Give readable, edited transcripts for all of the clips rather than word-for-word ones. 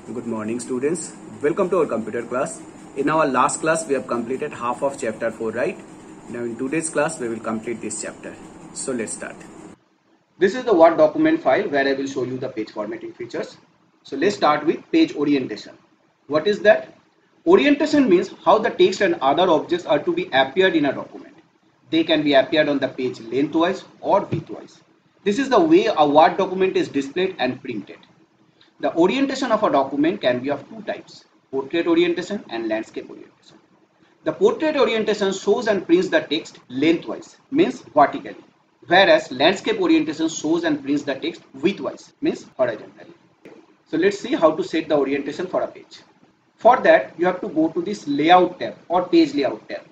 Good morning, students. Welcome to our computer class. In our last class, we have completed half of chapter 4, right? Now in today's class, we will complete this chapter. So let's start. This is the Word document file where I will show you the page formatting features. So let's start with page orientation. What is that? Orientation means how the text and other objects are to be appeared in a document. They can be appeared on the page lengthwise or widthwise. This is the way a Word document is displayed and printed. The orientation of a document can be of two types, portrait orientation and landscape orientation. The portrait orientation shows and prints the text lengthwise, means vertically, whereas landscape orientation shows and prints the text widthwise, means horizontally. So let's see how to set the orientation for a page. For that, you have to go to this layout tab or page layout tab.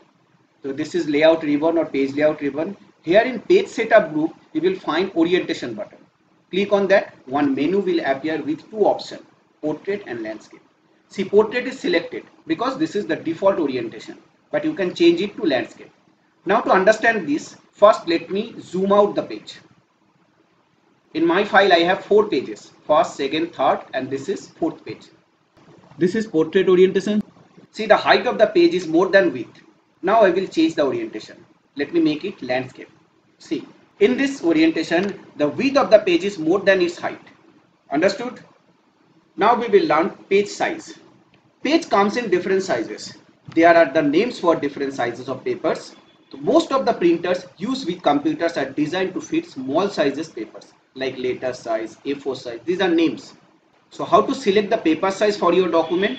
So this is layout ribbon or page layout ribbon. Here in page setup group, you will find orientation button. Click on that, one menu will appear with two options, portrait and landscape. See, portrait is selected because this is the default orientation, but you can change it to landscape. Now to understand this, first let me zoom out the page. In my file I have 4 pages, first, second, third, and this is 4th page. This is portrait orientation. See, the height of the page is more than width. Now I will change the orientation. Let me make it landscape. See. In this orientation, the width of the page is more than its height. Understood? Now we will learn page size. Page comes in different sizes. There are the names for different sizes of papers. So most of the printers used with computers are designed to fit small sizes papers like letter size, A4 size. These are names. So how to select the paper size for your document?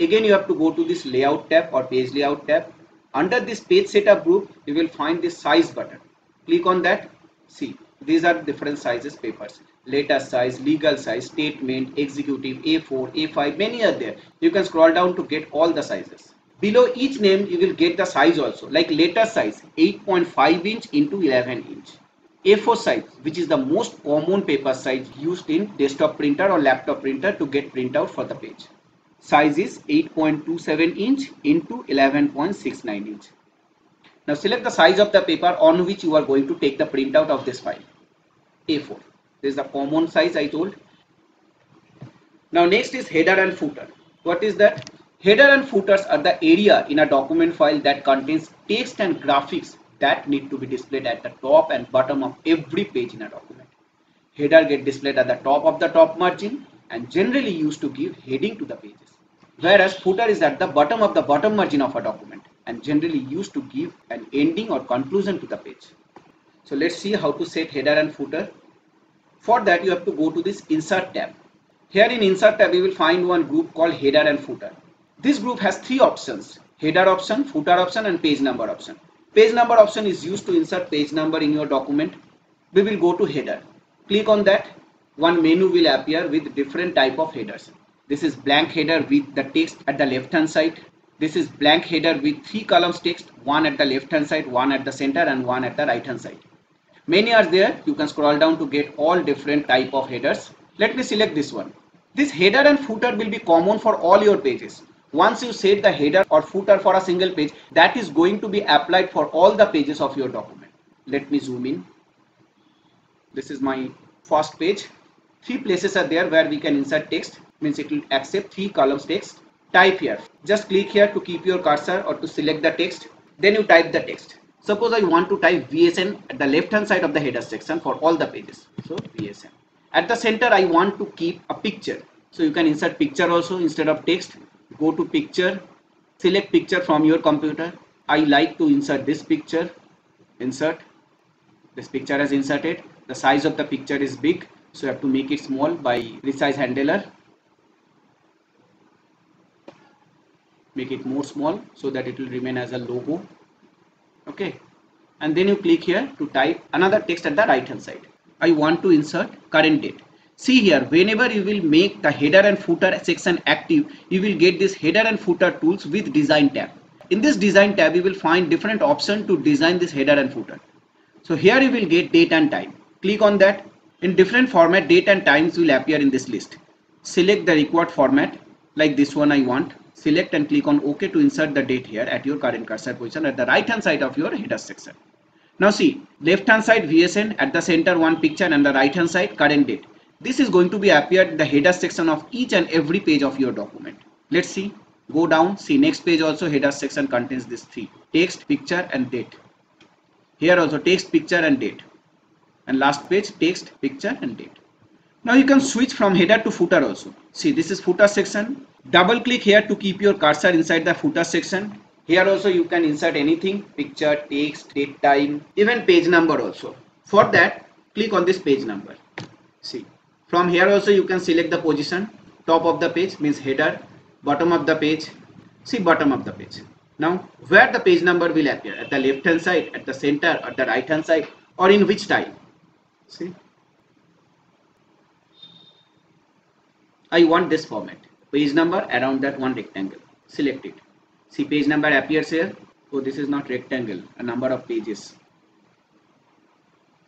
Again, you have to go to this layout tab or page layout tab. Under this page setup group, you will find this size button. Click on that. See, these are different sizes papers. Letter size, legal size, statement, executive, A4, A5, many are there. You can scroll down to get all the sizes. Below each name, you will get the size also. Like letter size, 8.5 inch into 11 inch. A4 size, which is the most common paper size used in desktop printer or laptop printer to get printout for the page. Size is 8.27 inch into 11.69 inch. Now select the size of the paper on which you are going to take the printout of this file. A4. This is the common size I told. Now next is header and footer. What is that? Header and footers are the area in a document file that contains text and graphics that need to be displayed at the top and bottom of every page in a document. Header get displayed at the top of the top margin and generally used to give heading to the pages. Whereas footer is at the bottom of the bottom margin of a document and generally used to give an ending or conclusion to the page. So let's see how to set header and footer. For that you have to go to this insert tab. Here in insert tab you will find one group called header and footer. This group has 3 options: header option, footer option and page number option. Page number option is used to insert page number in your document. We will go to header. Click on that. One menu will appear with different type of headers. This is blank header with the text at the left hand side. This is blank header with 3 columns text, one at the left hand side, one at the center and one at the right hand side. Many are there. You can scroll down to get all different type of headers. Let me select this one. This header and footer will be common for all your pages. Once you set the header or footer for a single page, that is going to be applied for all the pages of your document. Let me zoom in. This is my first page. 3 places are there where we can insert text, means it will accept 3 columns text. Type here. Just click here to keep your cursor or to select the text. Then you type the text. Suppose I want to type VSN at the left hand side of the header section for all the pages. So VSN. At the center I want to keep a picture. So you can insert picture also instead of text. Go to picture. Select picture from your computer. I like to insert this picture. Insert. This picture is inserted. The size of the picture is big. So you have to make it small by resize handler. Make it more small so that it will remain as a logo. Okay, and then you click here to type another text at the right hand side. I want to insert current date. See here, whenever you will make the header and footer section active, you will get this header and footer tools with design tab. In this design tab you will find different options to design this header and footer. So here you will get date and time. Click on that. In different format, date and times will appear in this list. Select the required format, like this one I want. Select and click on OK to insert the date here at your current cursor position at the right hand side of your header section. Now see, left hand side VSN, at the center one picture and the right hand side current date. This is going to be appear in the header section of each and every page of your document. Let's see. Go down. See, next page also header section contains this three: text, picture and date. Here also text, picture and date. And last page text, picture and date. Now you can switch from header to footer also. See, this is footer section. Double click here to keep your cursor inside the footer section. Here also you can insert anything: picture, text, date, time, even page number also. For that, click on this page number. See, from here also you can select the position. Top of the page means header, bottom of the page, see, bottom of the page. Now where the page number will appear, at the left hand side, at the center, at the right hand side, or in which style. See, I want this format. Page number around that one rectangle. Select it. See, page number appears here. Oh, this is not rectangle, a number of pages.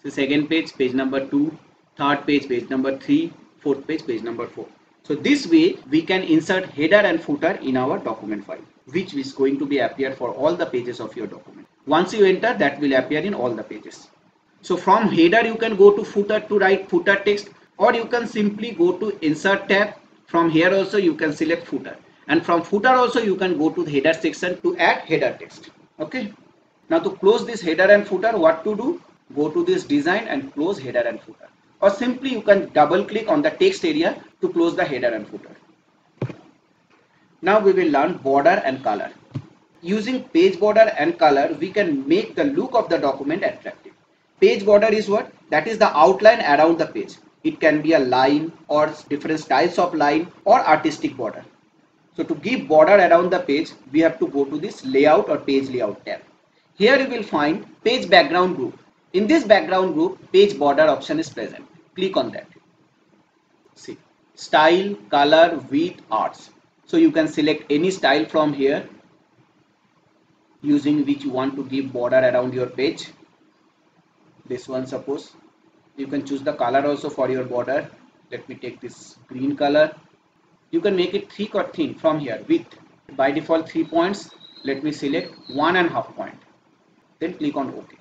So second page, page number 2, third page, page number 3, fourth page, page number 4. So this way we can insert header and footer in our document file, which is going to be appear for all the pages of your document. Once you enter, that will appear in all the pages. So from header you can go to footer to write footer text, or you can simply go to insert tab. From here also you can select footer, and from footer also you can go to the header section to add header text. Okay. Now to close this header and footer, what to do? Go to this design and close header and footer, or simply you can double click on the text area to close the header and footer. Now we will learn border and color. Using page border and color, we can make the look of the document attractive. Page border is what? That is the outline around the page. It can be a line or different styles of line or artistic border. So to give border around the page, we have to go to this layout or page layout tab. Here you will find page background group. In this background group, page border option is present. Click on that. See, style, color, width, arts. So you can select any style from here using which you want to give border around your page. This one, suppose. You can choose the color also for your border. Let me take this green color. You can make it thick or thin from here. Width, by default 3 points. Let me select 1.5 point. Then click on OK.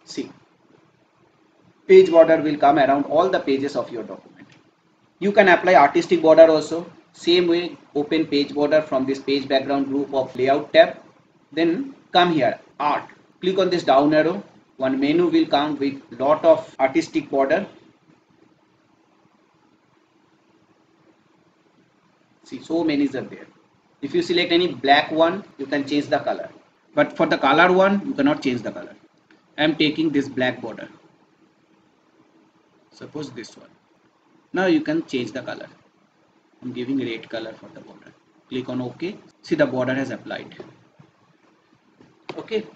See, page border will come around all the pages of your document. You can apply artistic border also. Same way, open page border from this page background group of layout tab. Then come here, art. Click on this down arrow. One menu will come with lot of artistic border. See, so many are there. If you select any black one, you can change the color. But for the color one, you cannot change the color. I am taking this black border. Suppose this one. Now you can change the color. I am giving red color for the border. Click on OK. See, the border has applied. Okay.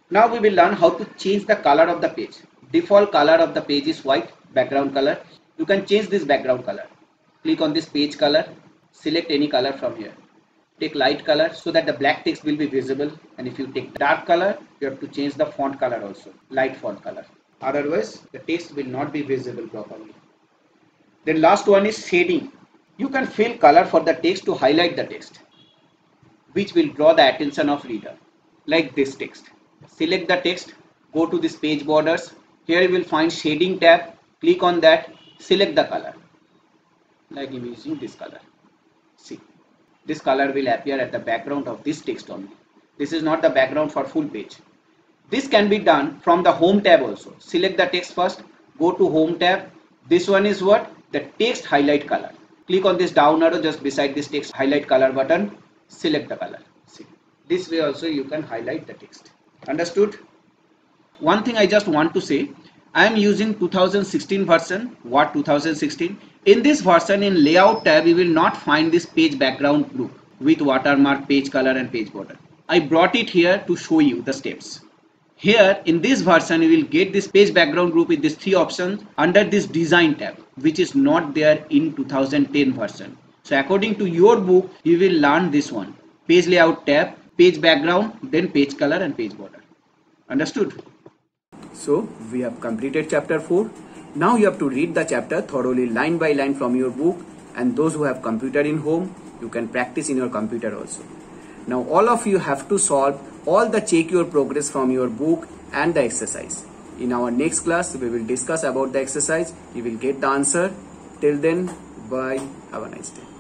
Now we will learn how to change the color of the page. Default color of the page is white, background color. You can change this background color. Click on this page color. Select any color from here. Take light color so that the black text will be visible. And if you take dark color, you have to change the font color also. Light font color. Otherwise, the text will not be visible properly. Then last one is shading. You can fill color for the text to highlight the text, which will draw the attention of reader. Like this text. Select the text, go to this page borders. Here you will find shading tab. Click on that, select the color. Like I'm using this color. See, this color will appear at the background of this text only. This is not the background for full page. This can be done from the home tab also. Select the text first, go to home tab. This one is what? The text highlight color. Click on this down arrow just beside this text highlight color button. Select the color. See, this way also you can highlight the text. Understood? One thing I just want to say, I am using 2016 version. What 2016? In this version, in layout tab, you will not find this page background group with watermark, page color and page border. I brought it here to show you the steps. Here in this version, you will get this page background group with these 3 options under this design tab, which is not there in 2010 version. So according to your book, you will learn this one: page layout tab, page background, then page color and page border. Understood? So we have completed chapter 4. Now you have to read the chapter thoroughly line by line from your book, and those who have computer in home, you can practice in your computer also. Now all of you have to solve all the check your progress from your book and the exercise. In our next class, we will discuss about the exercise. You will get the answer. Till then, bye. Have a nice day.